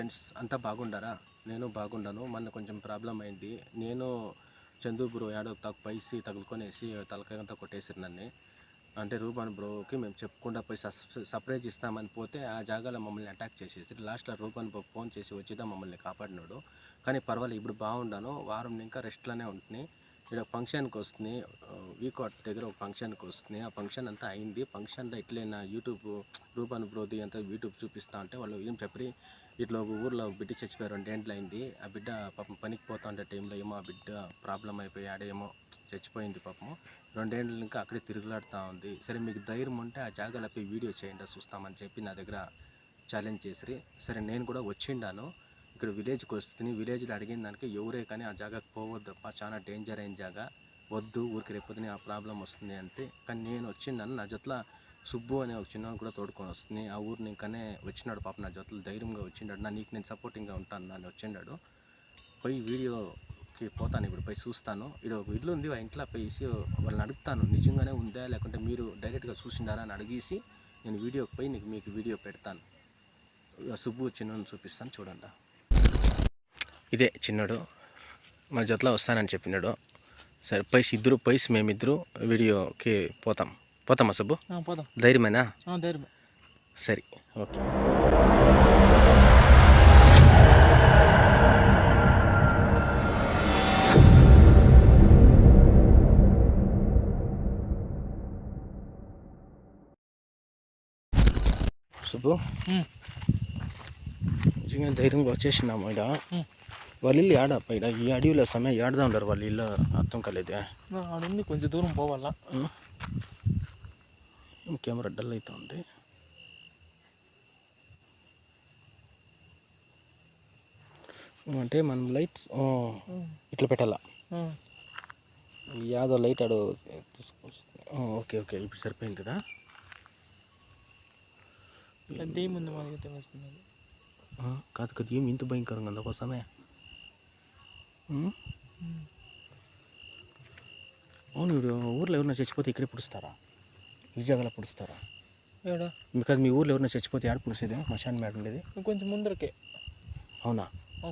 Friends అంతా బాగుండారా? నేను బాగుండాను. మొన్న కొంచెం ప్రాబ్లం అయింది. నేను చందు బ్రో యాడో పైసి తగులుకొనేసి తలకాయ అంతా కొట్టేసారు నన్ను. అంటే రూపాన్ బ్రోకి మేము చెప్పకుండా పోయి సర్ప్రైజ్ ఇస్తామని పోతే ఆ జాగాలో మమ్మల్ని అటాక్ చేసేసి లాస్ట్లో రూపాన్ బ్రో ఫోన్ చేసి వచ్చిదా మమ్మల్ని కాపాడినాడు. కానీ పర్వాలేదు, ఇప్పుడు బాగుండాను. వారం ఇంకా రెస్ట్లోనే ఉంటుంది. ఇక్కడ ఫంక్షన్కి వస్తుంది, వీకోట్ దగ్గర ఒక ఫంక్షన్కి వస్తుంది. ఆ ఫంక్షన్ అంతా అయింది. ఫంక్షన్లో ఇట్లే నా యూట్యూబ్ రూపాన్ బ్రోది అంతా యూట్యూబ్ చూపిస్తా ఉంటే వాళ్ళు ఏం చెప్పి ఇట్లా ఒక ఊర్లో ఒక బిడ్డ చచ్చిపోయి 2 ఏండ్లు అయింది. ఆ బిడ్డ పాపం పనికి పోతా ఉండే టైంలో ఏమో ఆ బిడ్డ ప్రాబ్లం అయిపోయి ఆడేమో చచ్చిపోయింది పాపము. 2 ఏండ్లు ఇంకా అక్కడే తిరుగులాడుతూ ఉంది. సరే మీకు ధైర్యం ఉంటే ఆ జాగాలో పోయి వీడియో చేయండి చూస్తామని చెప్పి నా దగ్గర ఛాలెంజ్ చేసిరి. సరే నేను కూడా వచ్చిండాను. ఇక్కడ విలేజ్కి వస్తుంది. విలేజ్లో అడిగిన దానికి ఎవరే కానీ ఆ జాగాకు పోవద్దప్ప, చాలా డేంజర్ అయిన జాగా, వద్దు, ఊరికి రేపొద్దునే ఆ ప్రాబ్లం వస్తుంది అంతే. కానీ నేను వచ్చిండాను. నా జొత్ల సుబ్బు అనే ఒక చిన్నవాడు కూడా తోడుకొని వస్తుంది. ఆ ఊరిని ఇంకానే వచ్చినాడు పాప. నా జొత్తలు ధైర్యంగా వచ్చిండాడు. నీకు నేను సపోర్టింగ్గా ఉంటాను నన్ను వచ్చిండాడు. పోయి వీడియోకి పోతాను, ఇప్పుడు పోయి చూస్తాను. ఇక్కడ ఒక ఇల్లు ఉంది, ఆ ఇంట్లో పోయేసి వాళ్ళని అడుగుతాను నిజంగానే ఉందా లేకుంటే మీరు డైరెక్ట్గా చూసిండారా అని అడిగేసి నేను వీడియోకి పోయి మీకు వీడియో పెడతాను. సుబ్బు చిన్నోని చూపిస్తాను చూడండి. ఇదే చిన్నడు మా జొత్తలో వస్తానని చెప్పినాడు. సరే పైసి మేమిద్దరు వీడియోకి పోతామా సుబ్బు? పోదాం. ధైర్యమేనా? ధైర్యమే. సరే, ఓకే. సుబ్బు నిజంగా ధైర్యంగా వచ్చేసినాము. ఇక్కడ వాళ్ళ ఇల్లు ఆడ పైన ఈ అడవిలో సమయం ఆడదా ఉండరు. వాళ్ళ ఇల్లు అర్థం కాలేదే. ఆడుంది, కొంచెం దూరం పోవాలా. కెమెరా డల్ అవుతా ఉంది. అంటే మనం లైట్ ఇట్లా పెట్టాలా? యాదో లైట్ ఆడు. ఓకే ఓకే, ఇప్పుడు సరిపోయింది కదా. కాదు కదా, ఏమి ఇంత భయంకరంగా ఉంది కోసమే. అవును, ఊర్లో ఎవరైనా చచ్చిపోతే ఇక్కడే పుడుస్తారా? ఈ జాగాలో పుడుస్తారా? కాదు, మీ ఊర్లో ఎవరైనా చచ్చిపోతే ఆడ పుడిసేదే మశాన్ మేడ ఉండేది? కొంచెం ముందరకే. అవునా?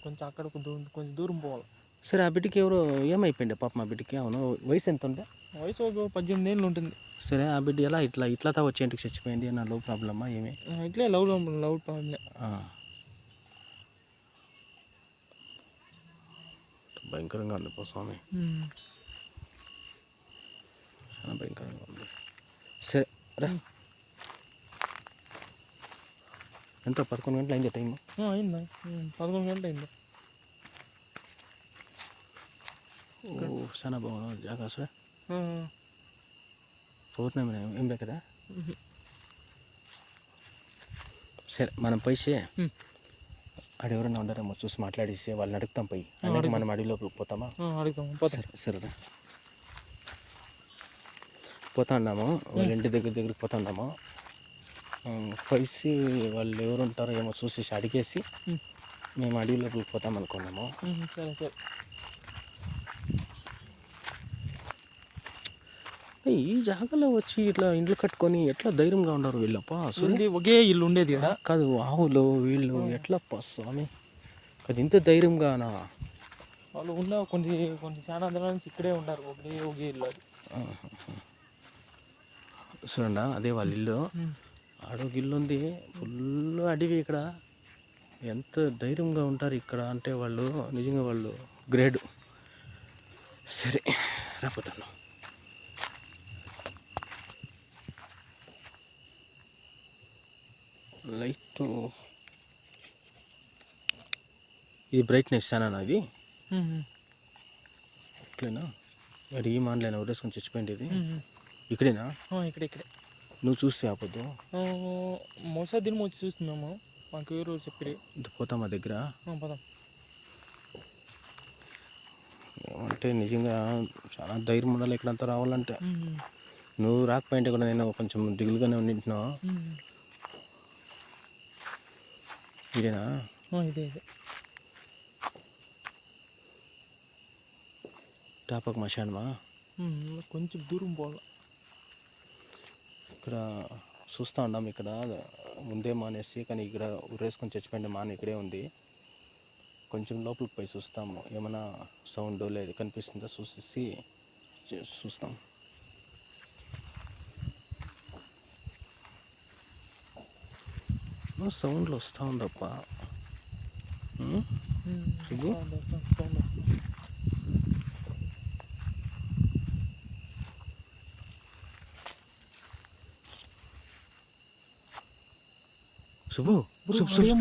కొంచెం అక్కడ కొంచెం దూరం పోవాలి. సరే, ఆ బిడ్డకి ఎవరో ఏమైపోయింది పాప? మా బిడ్డకి అవును వయసు ఎంత ఉండే? వయసు ఒక 18 ఏళ్ళు ఉంటుంది. సరే, ఆ బిడ్డ ఎలా ఇట్లా వచ్చే ఇంటికి చచ్చిపోయింది? నా లవ్ ప్రాబ్లమా ఏమి? ఇట్లే లవ్ ప్రాబ్లమ్. భయంకరంగా ఉంది పో స్వామి, చాలా భయంకరంగా ఉంది. సరే రా. ఎంత 11 గంటలు అయింది టైం? అయిందా? 11 గంటలు అయింది. చాలా బాగుంది జాగా. అసలు పౌర్ణమి ఏం లే కదా. సరే, మనం పైసే ఆడ ఎవరైనా ఉండారేమో చూసి మాట్లాడేసి వాళ్ళని అడుగుతాం. పోయి అలాగే మనం అడవిలోకి పోతామా? అడుగుతాం. సరే పోతా ఉన్నాము. వాళ్ళ ఇంటి దగ్గరికి పోతా ఉన్నాము. పైసి వాళ్ళు ఎవరు ఉంటారో ఏమో చూసేసి అడిగేసి మేము అడవిలోకి పోతాం అనుకున్నాము. సరే. ఈ జాగాలో వచ్చి ఇట్లా ఇండ్లు కట్టుకొని ఎట్లా ధైర్యంగా ఉన్నారు వీళ్ళప్ప? అసలు ఒకే ఇల్లు ఉండేది కదా. కాదు, ఆవులు వీళ్ళు ఎట్లప్ప స్వామి? కాదు, ఇంత ధైర్యంగానా? వాళ్ళు ఉన్న కొన్ని చాలా అందరి నుంచి ఇక్కడే ఉన్నారు. ఒకే ఇల్లు అది. చూడండి, అదే వాళ్ళ ఇల్లు. ఆడొక ఇల్లు ఉంది, ఫుల్ అడవి. ఇక్కడ ఎంత ధైర్యంగా ఉంటారు ఇక్కడ అంటే వాళ్ళు నిజంగా వాళ్ళు గ్రేడ్. సరే రాపోతాను. లైట్ ఇది బ్రైట్నెస్ చాలా అది ఇట్లేనా? మరి ఈ మాన్లైనా వదిలేసుకొని చచ్చిపోయింది ఇది ఇక్కడేనా? ఇక్కడే. నువ్వు చూస్తే ఆపొద్దు. మోసా దినం వచ్చి చూస్తున్నాము. మాకు ఎవరు చెప్పి పోతాం మా దగ్గర. పోదాం. ఏమంటే నిజంగా చాలా ధైర్యం ఉండాలి ఇక్కడంతా రావాలంటే. నువ్వు రాకపోయింటే కూడా నేను కొంచెం దిగులుగానే ఉండింటున్నావు. ఇదేనా? ఇదే. టాపక్ మశాన్మా? కొంచెం దూరం పోవాలి. ఇక్కడ చూస్తూ ఉన్నాం ఇక్కడ ఉందేమో అనేసి, కానీ ఇక్కడ ఉరేసుకొని చచ్చిపోయింది మాన ఇక్కడే ఉంది. కొంచెం లోపలికి పోయి చూస్తాము, ఏమైనా సౌండ్ లేదు కనిపిస్తుందో చూసి చూస్తాం. సౌండ్లు వస్తూ ఉందప్ప. శుభు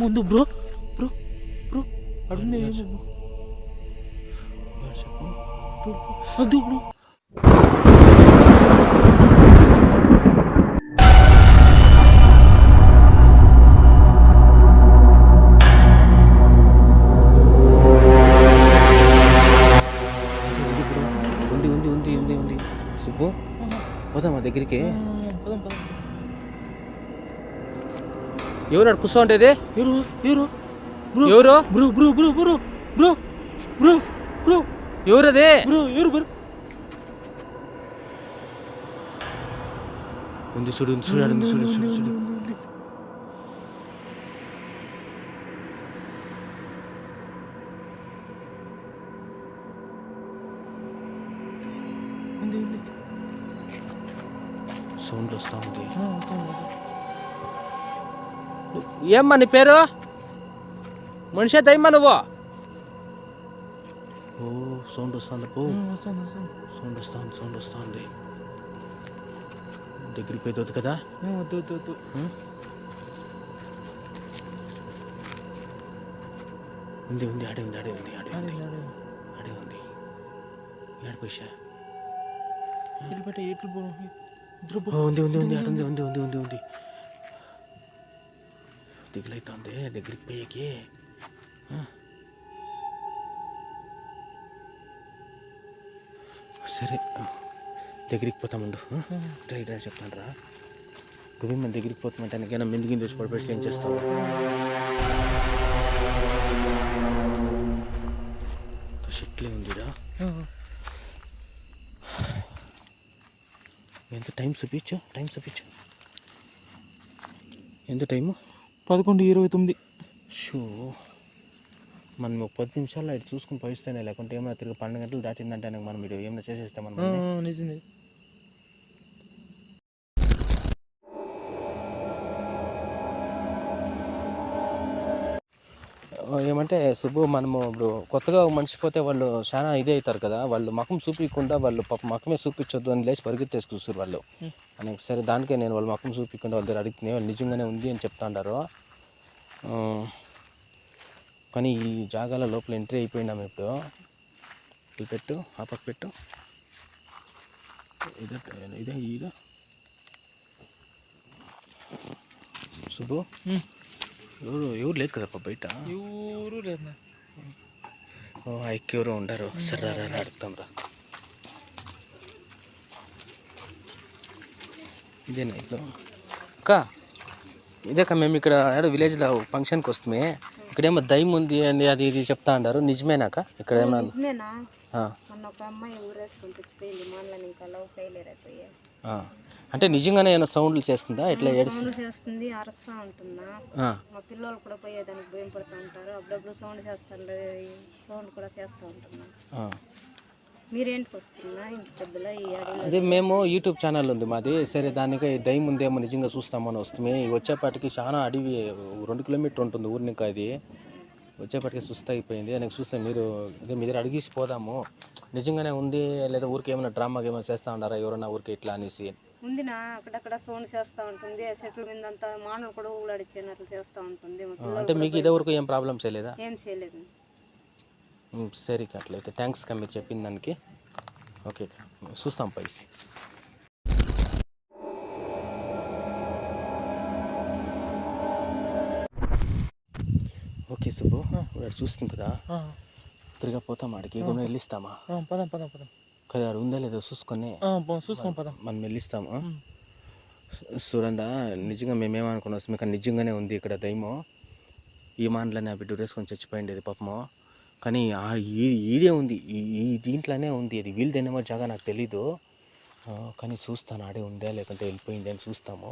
ముందు బ్రో బ్రో బ్రో అడుగుంది బ్రో. ఉంది శుభు, పోదామా దగ్గరికి? ఎవరు అక్కడ కూర్చో ఉండేది? ఎవరు ఎవరు bro bro bro bro bro bro bro ఎవరది? బ్రో ఎవరు బ్రో? ఉంది చూడు, చూడు చూడు చూడు చూడు. సౌండ్ వస్తూ ఉంది. ఏమ్మా నీ పేరు? మనిషి దయ్యమ్మా నువ్వు? ఓ సౌండ్ వస్తుంది పో. సౌండ్ వస్తుంది. దగ్గరికి పోయి తోదు కదా. ఉంది ఆడే ఉంది ఏడిపోయా. ఉంది దిగులైతుంది దగ్గరికి పోయేకి. సరే దగ్గరికి పోతామండు. ట్రై చెప్తాను రా. గుబి మన దగ్గరికి పోతామంటే ఆయనకైనా మిందికి తెచ్చి పడిపెట్టి ఏం చేస్తావు? షెట్లే ఉందిరా. ఎంత టైం చూపించు ఎంత టైము? 11:29. షూ మనం 10 నిమిషాల్లో ఇటు చూసుకుని పోయిస్తేనే, లేకుంటే ఏమైనా తిరిగి 12 గంటలు దాటిందంటే మనం ఇటు ఏమైనా చేసేస్తాం మనం. నిజమే. ఏమంటే సుబ్బు, మనము ఇప్పుడు కొత్తగా మనిషి పోతే వాళ్ళు చాలా ఇదే అవుతారు కదా, వాళ్ళు మకం చూపించకుండా వాళ్ళు పాప మకమే చూపించొద్దు అని లేచి పరిగెత్తేసి కూర్చురు వాళ్ళు అని. సరే దానికే నేను వాళ్ళు మకం చూపించకుండా వాళ్ళ దగ్గర అడిగితే వాళ్ళు నిజంగానే ఉంది అని చెప్తా ఉంటారు. కానీ ఈ జాగాల లోపల ఎంట్రీ అయిపోయినాము ఇప్పుడు. ఇది పెట్టు, ఆ పక్క పెట్టు. ఇదే సుబ్బు, ఎవరు లేదు కదా బయట? ఎవరు లేదు. ఎవరు ఉండరు. సరే అడుగుతాం రా. ఇదేనా ఇట్లా ఇదేక మేము ఇక్కడ విలేజ్లో ఫంక్షన్కి వస్తామే. ఇక్కడేమో దయ్యం ఉంది అని అది ఇది చెప్తా అంటారు. నిజమేనాక ఇక్కడ ఏమన్నా? అంటే నిజంగానే ఏమైనా సౌండ్లు చేస్తుందా? ఇట్లా చేస్తుంది, అరస్తా ఉంటుందా? మా పిల్లలు కూడా పోయేదానికి భయం పడుతూ ఉంటారు. అప్పుడప్పుడు సౌండ్ కూడా చేస్తూ ఉంటున్నా. మీరేంటికి వస్తున్నా ఇంత పెద్దలా ఈ అడవిలో? అదే మేము యూట్యూబ్ ఛానల్ ఉంది మాది. సరే దానికి దయ్యం ఉందేమో నిజంగా చూస్తామని వస్తామే. వచ్చేపాటికి చాలా అడవి 2 కిలోమీటర్ ఉంటుంది ఊరిని. అది వచ్చేపాటికి సుస్థ అయిపోయింది. నాకు చూస్తే మీరు అదే మీ దగ్గర అడిగేసి పోదాము, నిజంగానే ఉంది లేదా ఊరికి ఏమైనా డ్రామాకి ఏమైనా చేస్తూ ఉన్నారా ఎవరన్నా ఊరికి ఇట్లా అనేసి. ఉందినా అక్కడక్కడ సౌండ్ చేస్తూ ఉంటుంది. సెటిల్ మీద అంతా మానవులు కూడా ఊళ్ళడిచ్చినట్లు చేస్తూ ఉంటుంది. అంటే మీకు ఇదే వరకు ఏం ప్రాబ్లం చేయలేదా? ఏం చేయలేదు. సరే అట్లయితే థ్యాంక్స్ కా మీరు చెప్పిన దానికి. ఓకే చూస్తాం పైసి. ఓకే సుబ్బు, చూస్తుంది కదా, తిరిగా పోతాం ఆడికి. ఏమైనా వెళ్ళిస్తామా? పదం కదా ఆడు ఉందా లేదా చూసుకొని పదం మనం వెళ్ళిస్తాము. చూడండి నిజంగా మేమేమనుకున్నాం, మీకు నిజంగానే ఉంది ఇక్కడ దయ్యము. ఈ మాటలనే బిడ్డ వేసుకొని చచ్చిపోయింది పాపము. కానీ ఈడే ఉంది, ఈ దీంట్లోనే ఉంది. అది వీళ్ళదేనేమో జాగా నాకు తెలీదు. కానీ చూస్తాను ఆడే ఉందా లేకుంటే వెళ్ళిపోయింది అని చూస్తాము.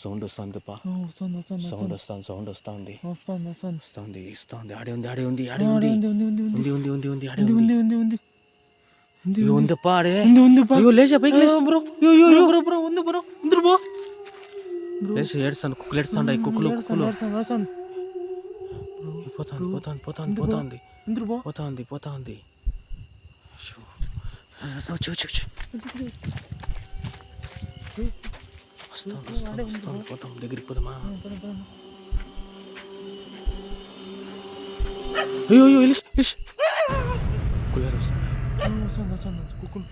సౌండ్ వస్తుందిపా, వస్తుంది వస్తుంది సౌండ్ వస్తుంది, సౌండ్ వస్తుంది, వస్తుంది వస్తుంది వస్తుంది, ఇస్తుంది. ఆడే ఉంది, ఆడే ఉంది, ఆడే ఉంది, ఉంది ఉంది ఉంది ఉంది ఉంది, ఉంది, ఉంది, ఉంది, ఆడే ఉంది ఉంది, ఉంది ఉంది ఉంది ఉందప్పా ఆడే. ఉంది ఉంది బా. అయ్యో లేచా పైకి లేచా బ్రో బ్రో బ్రో ఉంది బ్రో ఉందరు బో లేచి ఏడుస్తాను, కుక్కలు ఏడుస్తాండ, కుక్కలు కుక్కలు వస్తుంది పోతాంది, పోతాంది, పోతాంది, పోతాంది, ఉందరు బో పోతాంది, పోతాంది. వచ్చి వచ్చి వచ్చి వస్తాను, వస్తాను, వస్తాను, పోతాం, దగ్గరికి పోదామా? అయ్యో అయ్యో ఇలిష్ ఇలిష్ కుక్కలు వస్తుంది. వస్తుంది వస్తుంది కుక్కలు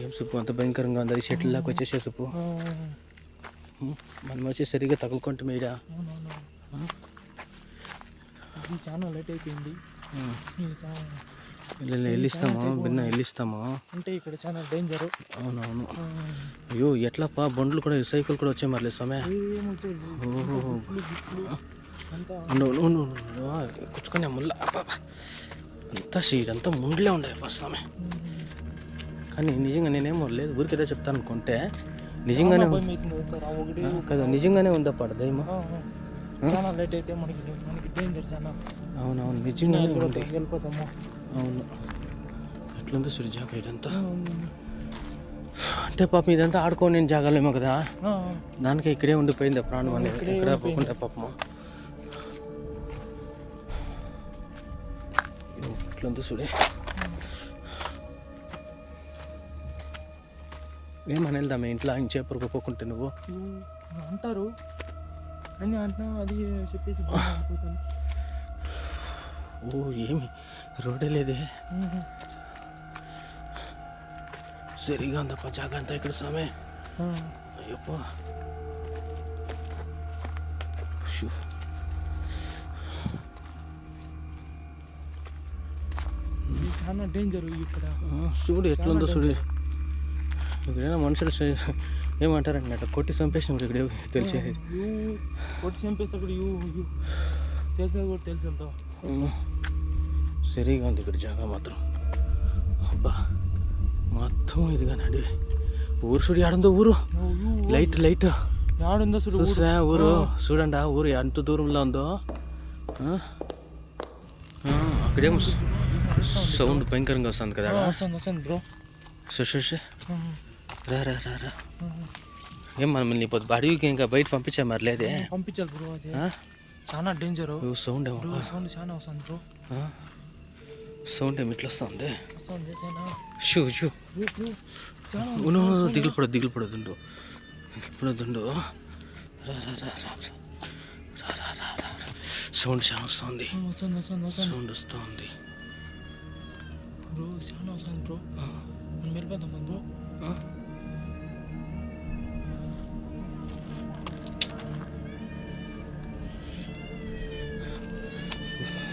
ఏం సుప్పు అంత భయంకరంగా ఉంది, అది షెటిల్ లాగా వచ్చేసే సుప్పు. మనం వచ్చి సరిగ్గా తగులుకుంటాం ఈడ. ఇది చాలా లేట్ అయిపోయింది. వెళ్ళిస్తాము, భిన్న వెళ్ళిస్తాము అంటే ఇక్కడ చాలా డేంజర్. అవునవును. అయ్యో ఎట్లప్పా, బండ్లు కూడా సైకిల్ కూడా వచ్చాయి మరి సమయ. కూర్చుకునే ముళ్ళ అంతా ఇదంతా ముండ్లే ఉండే ఫస్ట్ సమయ. కానీ నిజంగా నేనేమో లేదు ఊరికైతే చెప్తాను అనుకుంటే నిజంగానే కదా, నిజంగానే ఉందా పడ దయమా. చాలా లేట్ అయితే మనకి డేంజర్ చాలా. అవునవును నిజంగానే ఉంది. వెళ్ళిపోతాము. అవును ఎట్లుందో చూడు జాగా ఇదంతా. అంటే పాపం ఇదంతా ఆడుకోని నేను జాగాలేమో కదా, దానికే ఇక్కడే ఉండిపోయింది ప్రాణం అనేది, ఇక్కడ పోకుండా పాపము. ఎట్లుందో చూడే. ఏమని వెళ్దాం ఇంట్లో ఆయన చేపరు పోకుంటే నువ్వు అంటారు అని అంటున్నా, అది చెప్పేసి అనుకుంటాను. ఓ ఏమి రోడ్డే లేదే, సరిగా ఉందప్ప జాగా అంతా ఇక్కడ స్వామి. అయ్యప్ప చాలా డేంజర్ ఇక్కడ. చూడు ఎట్లుందో చూడు. ఇక్కడైనా మనుషులు ఏమంటారండి అట్లా కొట్టి చంపేసినప్పుడు ఇక్కడ తెలిసేది. కొట్టి చంపేస్తే అక్కడ తెలిసేది కూడా తెలిసి. సరిగా ఉంది ఇక్కడ జాగా మాత్రం. అబ్బా మొత్తం ఇదిగా నడి ఊరు చూడు, ఆడుందో ఊరు, లైట్ లైట్ ఆడుందో చూడు చూసా ఊరు. చూడండి ఆ ఊరు ఎంత దూరంలో ఉందో. అక్కడేమో సౌండ్ భయంకరంగా వస్తుంది కదా. వస్తుంది బ్రో. సుషే రా రా రా రా. ఏం మనల్ని ఇప్పుడు అడవికి ఇంకా బయట పంపించా మరి లేదే. పంపించాలి బ్రో, అది చాలా డేంజర్. సౌండ్ ఏమో సౌండ్ చాలా వస్తుంది బ్రో. సౌండ్ ఏమి ఇట్లా వస్తుంది. షూ షూ దిగులు పడదు, దిగులు పడదుండు, పడదుండు. రా రా రా రా రా రా రా. సౌండ్ చాలా వస్తుంది, సౌండ్ వస్తుంది బ్రో, చాలా వస్తుంది బ్రో. మనం వెళ్ళిపోతాం బ్రో.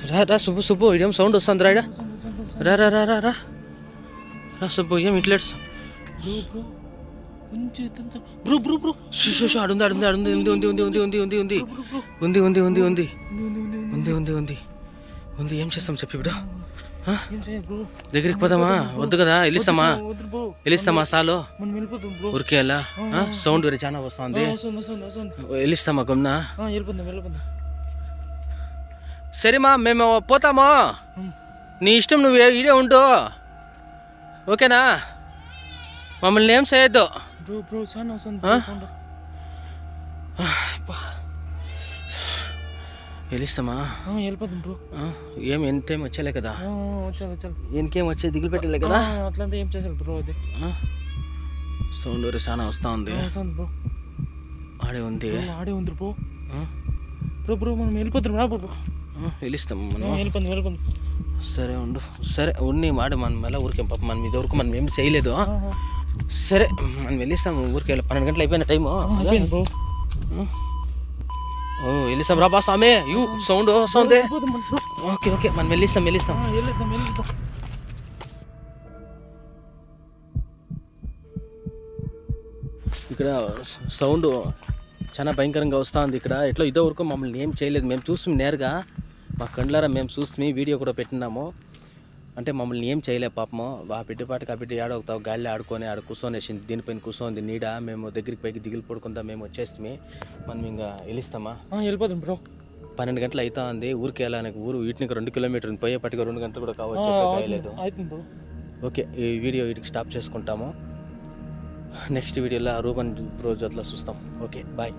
రా రా సుబ్బు, సుబ్బు ఇదేం సౌండ్ వస్తుంది రాయడా. రా రా రా రా రా రా సుబ్బు, ఏం ఇట్లా బ్రో బ్రో బ్రో. ఆడుంది ఆడుంది ఆడుంది, ఉంది ఉంది ఉంది ఉంది ఉంది ఉంది ఉంది ఉంది ఉంది ఉంది ఉంది ఉంది ఉంది ఉంది ఉంది. ఏం చేస్తాం చెప్పి ఇప్పుడు? దగ్గరికి పోదామా వద్దు కదా, వెళ్ళిస్తామా వెళ్ళిస్తామా సాలో ఊరికే అలా. సౌండ్ వేరే చాలా వస్తుంది, వెళ్ళిస్తామా గమ్నా. సరేమా మేము పోతామా, నీ ఇష్టం, నువ్వు ఈడే ఉండు ఓకేనా, మమ్మల్ని ఏం చేయొద్దు. వెళ్ళిస్తామా? వెళ్ళిపోతాం బ్రో. ఏం ఎంత టైం వచ్చేలే కదా, ఇంకేం వచ్చే దిగులు పెట్టలే కదా, అట్లంతా ఏం చేసాలి బ్రో. అది సౌండ్ వేరే చాలా వస్తూ ఉంది. బ్రో ఆడే ఉంది, ఆడే ఉంది బ్రో. బ్రో బ్రో మనం వెళ్ళిపోతాం రా బ్రో. వెళ్ళిస్తాం మనం, వెళ్ళిపోతాం. సరే ఉండు, సరే ఉన్ని మాట మనం ఎలా ఊరికే పాప మనం ఇది వరకు మనం ఏం చేయలేదు. సరే మనం వెళ్ళిస్తాము ఊరికి, 12 గంటలు అయిపోయిన టైము. ఓ వెళ్ళిస్తాం రా బా స్వామి. యూ సౌండ్ వస్తుంది. ఓకే ఓకే మనం వెళ్ళిస్తాం. ఇక్కడ సౌండ్ చాలా భయంకరంగా వస్తుంది. ఇక్కడ ఎట్లా ఇదో వరకు మమ్మల్ని ఏం చేయలేదు, మేము చూస్తాం నేరుగా మా కండ్లారా మేము చూస్తాం, వీడియో కూడా పెట్టినాము. అంటే మమ్మల్ని ఏం చేయలే పాపము. ఆ బిడ్డపాటికి ఆ బిడ్డ ఏడవుతావు గాలిలో ఆడుకొని ఆడ కూర్చొనేసింది, దీనిపైన కూర్చోంది నీడ. మేము దగ్గరికి పైకి దిగులు పడుకుంటా మేము వచ్చేస్తే మనం ఇంకా వెళ్ళిస్తామా? వెళ్ళిపోతాం బ్రో. 12 గంటలు అవుతా ఉంది. ఊరికి వెళ్ళానికి ఊరు వీటికి 2 కిలోమీటర్లు, పోయేపటికి 2 గంటలు కూడా కావచ్చు, కాయలేదు. అవుతుంది బ్రో. ఓకే, ఈ వీడియో వీటికి స్టాప్ చేసుకుంటాము. నెక్స్ట్ వీడియోలో రూపన్ బ్రో జొతలో చూస్తాం. Okay, bye.